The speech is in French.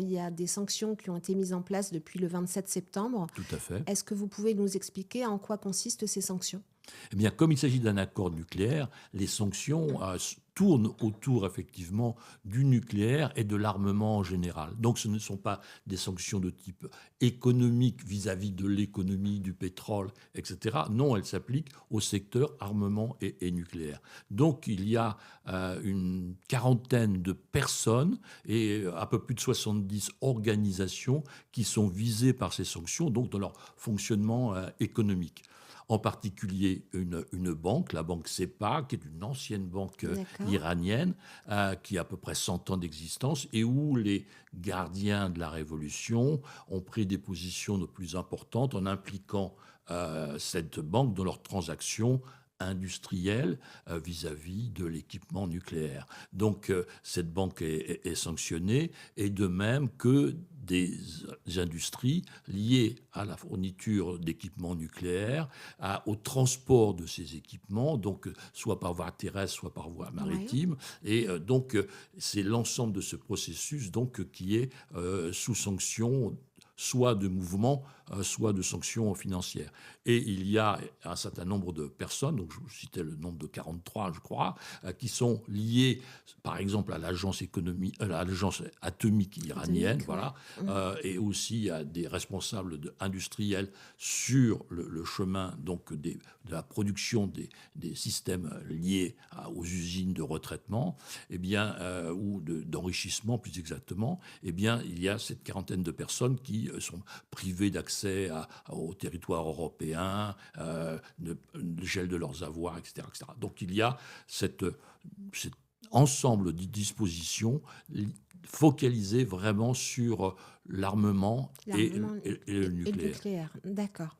Il y a des sanctions qui ont été mises en place depuis le 27 septembre. Tout à fait. Est-ce que vous pouvez nous expliquer en quoi consistent ces sanctions? Eh bien, comme il s'agit d'un accord nucléaire, les sanctions tournent autour effectivement du nucléaire et de l'armement en général. Donc, ce ne sont pas des sanctions de type économique vis-à-vis de l'économie, du pétrole, etc. Non, elles s'appliquent au secteur armement et nucléaire. Donc, il y a une quarantaine de personnes et un peu plus de 70 organisations qui sont visées par ces sanctions, donc dans leur fonctionnement économique. En particulier une banque, la banque SEPA, qui est une ancienne banque D'accord. iranienne, qui a à peu près 100 ans d'existence, et où les gardiens de la Révolution ont pris des positions de plus importantes en impliquant cette banque dans leurs transactions industrielles vis-à-vis de l'équipement nucléaire. Donc cette banque est sanctionnée, et de même que des industries liées à la fourniture d'équipements nucléaires, au transport de ces équipements, donc soit par voie terrestre, soit par voie Ouais. maritime. Et donc, c'est l'ensemble de ce processus donc, qui est sous sanction, soit de mouvement, soit de sanctions financières. Et il y a un certain nombre de personnes, donc je vous citais le nombre de 43, je crois, qui sont liées, par exemple, à l'agence atomique iranienne, Atomique, ouais. voilà, et aussi à des responsables industriels sur le chemin donc de la production des systèmes liés aux usines de retraitement, eh bien, ou d'enrichissement plus exactement. Eh bien, il y a cette quarantaine de personnes qui sont privées d'accès au territoire européen, de gel de leurs avoirs, etc., etc. Donc il y a cet ensemble de dispositions focalisées vraiment sur l'armement et, L'armement et le et le nucléaire. nucléaire. D'accord.